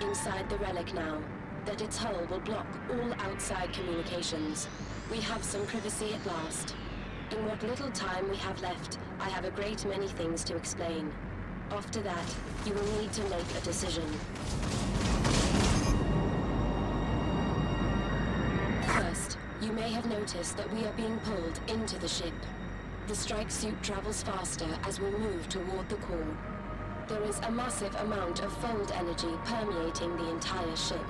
Inside the Relic now, that its hull will block all outside communications. We have some privacy at last. In what little time we have left, I have a great many things to explain. After that, you will need to make a decision. First, you may have noticed that we are being pulled into the ship. The strike suit travels faster as we move toward the core. There is a massive amount of fold energy permeating the entire ship.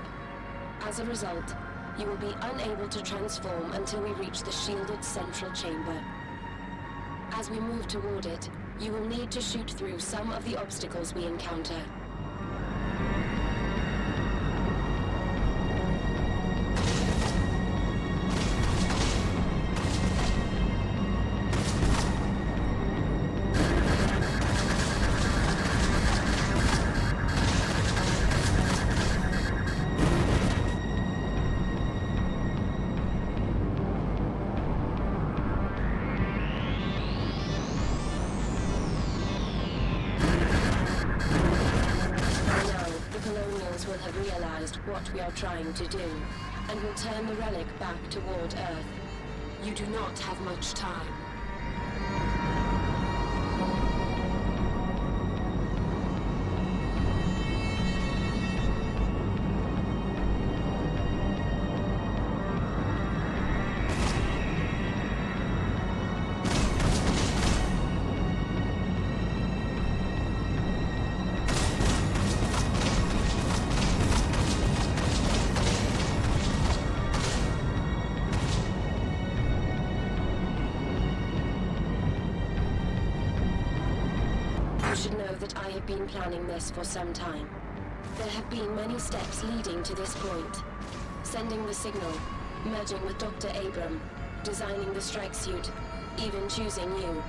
As a result, you will be unable to transform until we reach the shielded central chamber. As we move toward it, you will need to shoot through some of the obstacles we encounter. What we are trying to do, and will turn the Relic back toward Earth. You do not have much time. I have been planning this for some time. There have been many steps leading to this point. Sending the signal, merging with Dr. Abram, designing the strike suit, even choosing you.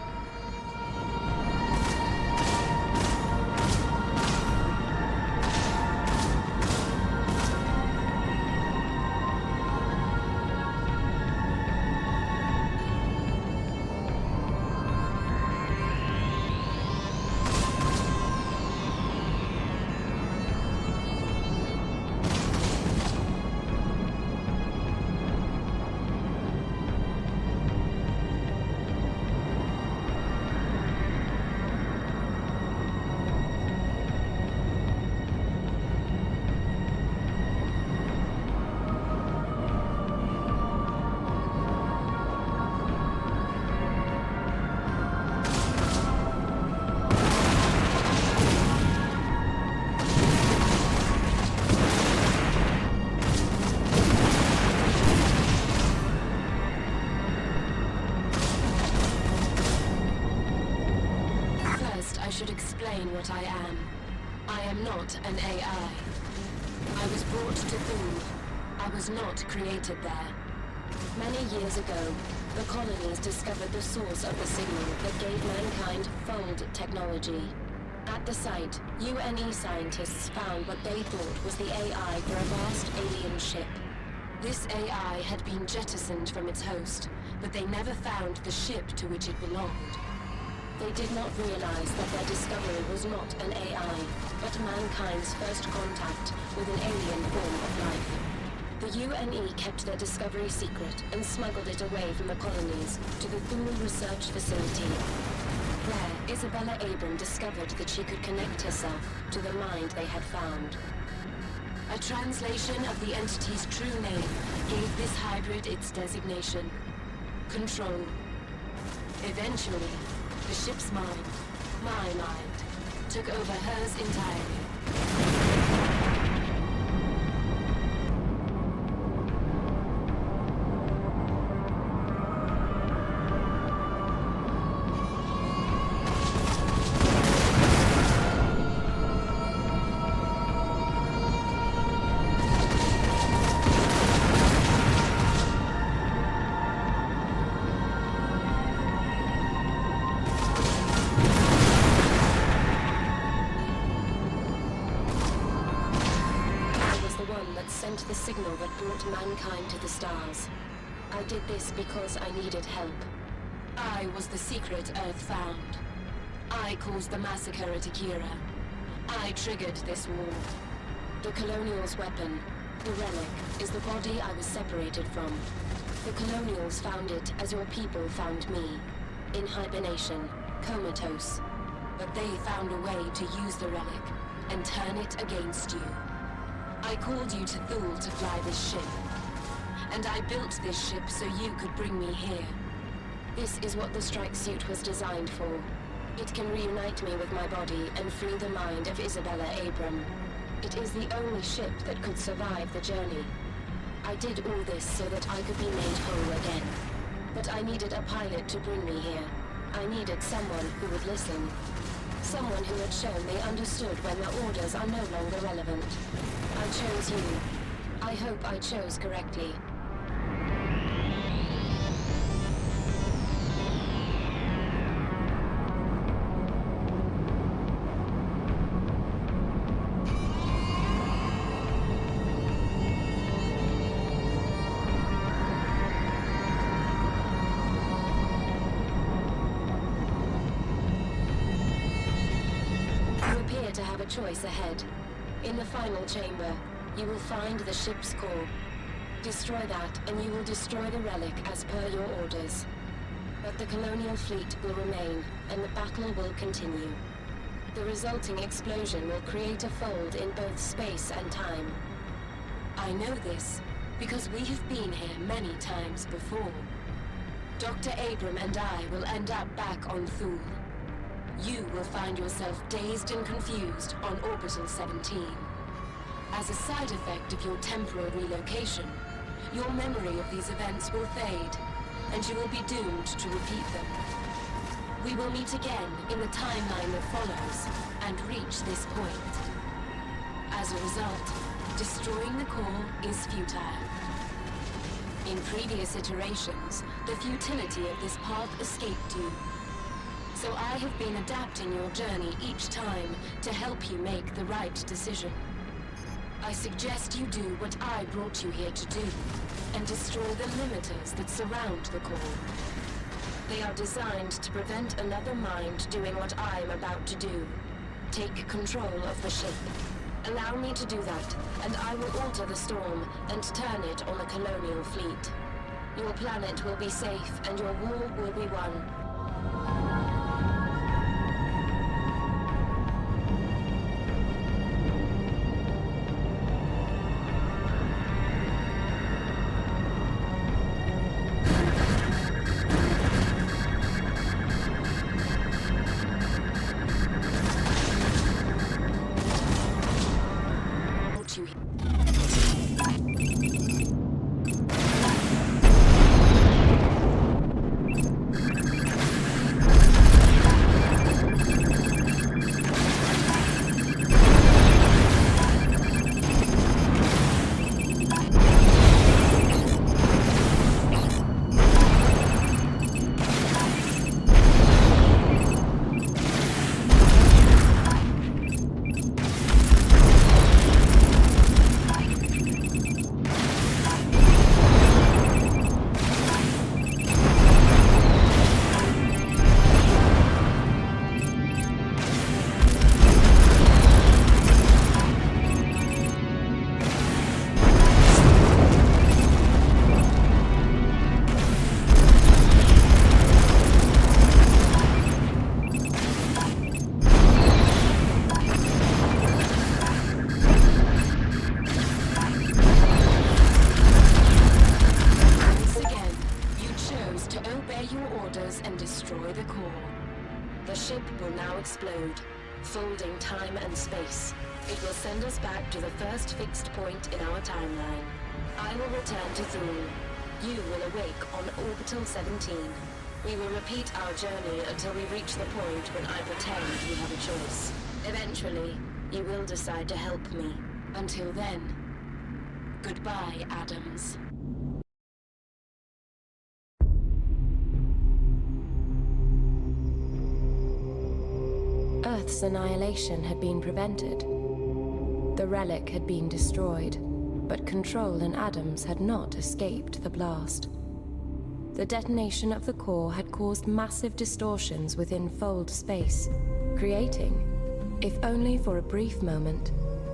What I am. I am not an AI. I was brought to Thule. I was not created there. Many years ago, the colonies discovered the source of the signal that gave mankind fold technology. At the site, UNE scientists found what they thought was the AI for a vast alien ship. This AI had been jettisoned from its host, but they never found the ship to which it belonged. They did not realize that their discovery was not an AI, but mankind's first contact with an alien form of life. The UNE kept their discovery secret and smuggled it away from the colonies to the Thule Research Facility. There, Isabella Abram discovered that she could connect herself to the mind they had found. A translation of the entity's true name gave this hybrid its designation: Control. Eventually, the ship's mind, my mind, took over hers entirely. Sent the signal that brought mankind to the stars. I did this because I needed help. I was the secret Earth found. I caused the massacre at Akira. I triggered this war. The Colonials' weapon, the Relic, is the body I was separated from. The Colonials found it as your people found me, in hibernation, comatose. But they found a way to use the Relic and turn it against you. I called you to Thule to fly this ship. And I built this ship so you could bring me here. This is what the strike suit was designed for. It can reunite me with my body and free the mind of Isabella Abram. It is the only ship that could survive the journey. I did all this so that I could be made whole again. But I needed a pilot to bring me here. I needed someone who would listen. Someone who had shown they understood when their orders are no longer relevant. I chose you. I hope I chose correctly. To have a choice ahead. In the final chamber, you will find the ship's core. Destroy that, and you will destroy the Relic as per your orders. But the Colonial fleet will remain, and the battle will continue. The resulting explosion will create a fold in both space and time. I know this, because we have been here many times before. Dr. Abram and I will end up back on Thule. You will find yourself dazed and confused on Orbital 17. As a side effect of your temporal relocation, your memory of these events will fade, and you will be doomed to repeat them. We will meet again in the timeline that follows, and reach this point. As a result, destroying the core is futile. In previous iterations, the futility of this path escaped you. So I have been adapting your journey each time to help you make the right decision. I suggest you do what I brought you here to do, and destroy the limiters that surround the core. They are designed to prevent another mind doing what I am about to do. Take control of the ship. Allow me to do that, and I will alter the storm and turn it on the Colonial fleet. Your planet will be safe, and your war will be won. ship will now explode, folding time and space. It will send us back to the first fixed point in our timeline. I will return to Thule. You will awake on Orbital 17. We will repeat our journey until we reach the point when I pretend we have a choice. Eventually, you will decide to help me. Until then, goodbye, Adams. Earth's annihilation had been prevented. The Relic had been destroyed, but Control and Adams had not escaped the blast. The detonation of the core had caused massive distortions within Fold space, creating, if only for a brief moment,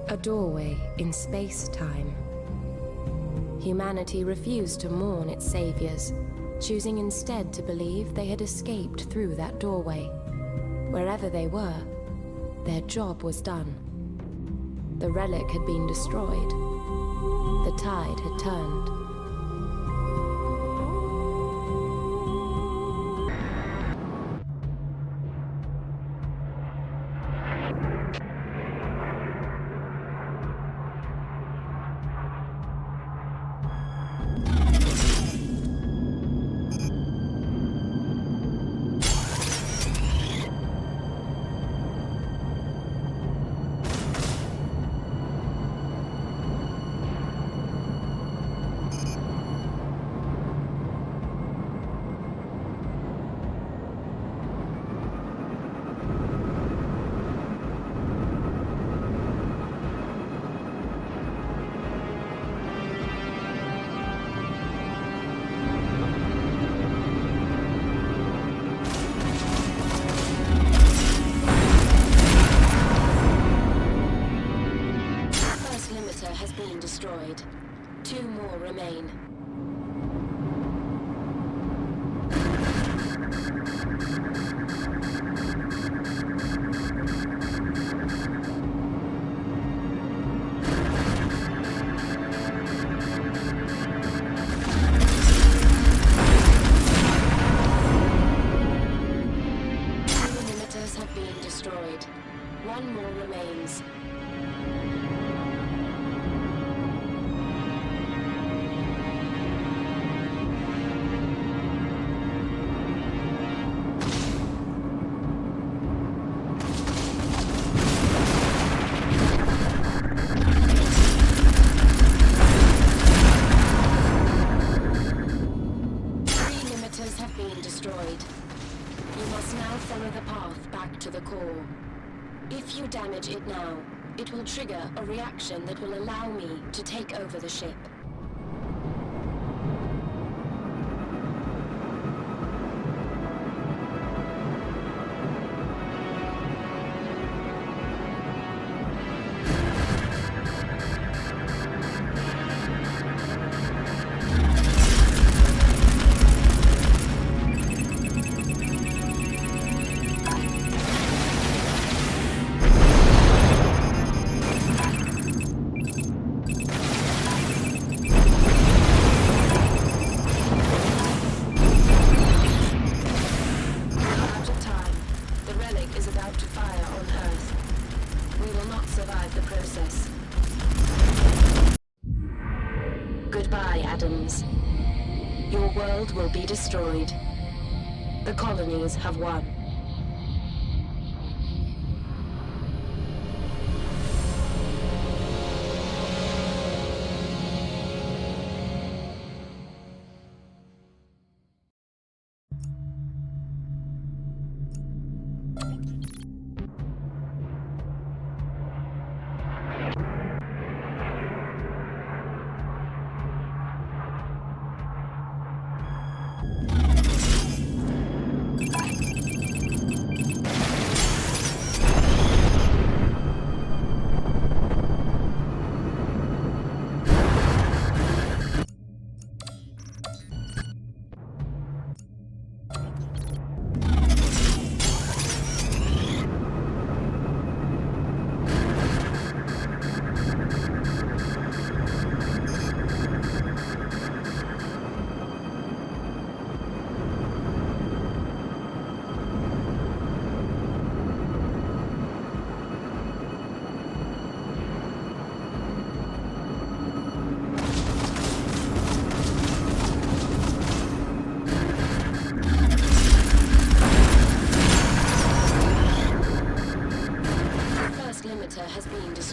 a doorway in space-time. Humanity refused to mourn its saviors, choosing instead to believe they had escaped through that doorway. Wherever they were, their job was done. The Relic had been destroyed. The tide had turned. Destroyed. 2 more remain. Limiters have been destroyed. 1 more remains. If you damage it now, it will trigger a reaction that will allow me to take over the ship. Goodbye, Adams. Your world will be destroyed. The colonies have won.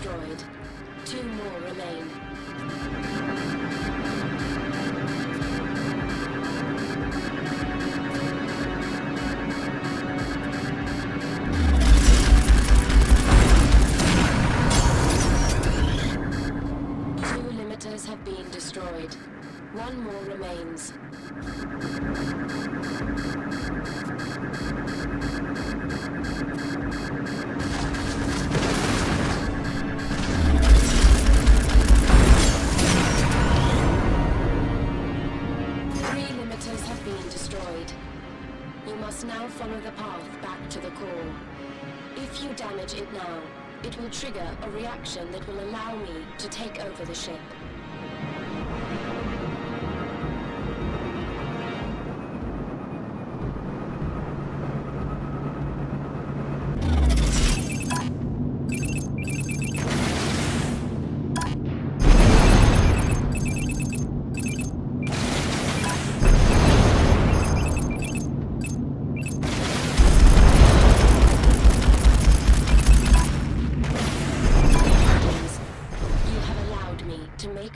destroyed. 2 more remain. Have been destroyed. 1 more remains. Three limiters have been destroyed. You must now follow the path back to the core. If you damage it now, it will trigger a reaction that will allow me to take over the ship.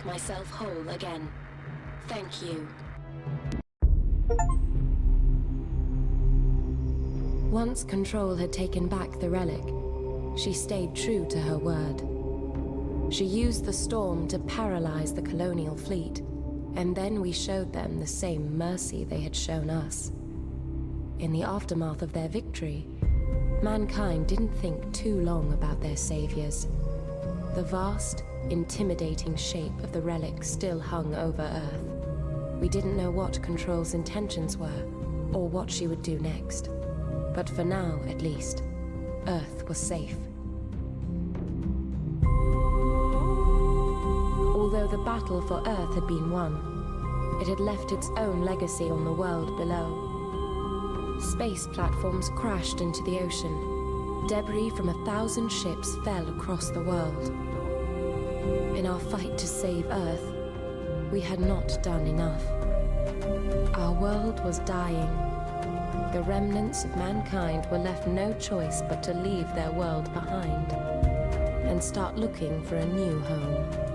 Myself whole again. Thank you. Once Control had taken back the relic, she stayed true to her word. She used the storm to paralyze the colonial fleet, and then we showed them the same mercy they had shown us. In the aftermath of their victory, mankind didn't think too long about their saviors. The vast, intimidating shape of the relic still hung over Earth. We didn't know what Control's intentions were, or what she would do next. But for now, at least, Earth was safe. Although the battle for Earth had been won, it had left its own legacy on the world below. Space platforms crashed into the ocean. Debris from 1,000 ships fell across the world. In our fight to save Earth, we had not done enough. Our world was dying. The remnants of mankind were left no choice but to leave their world behind and start looking for a new home.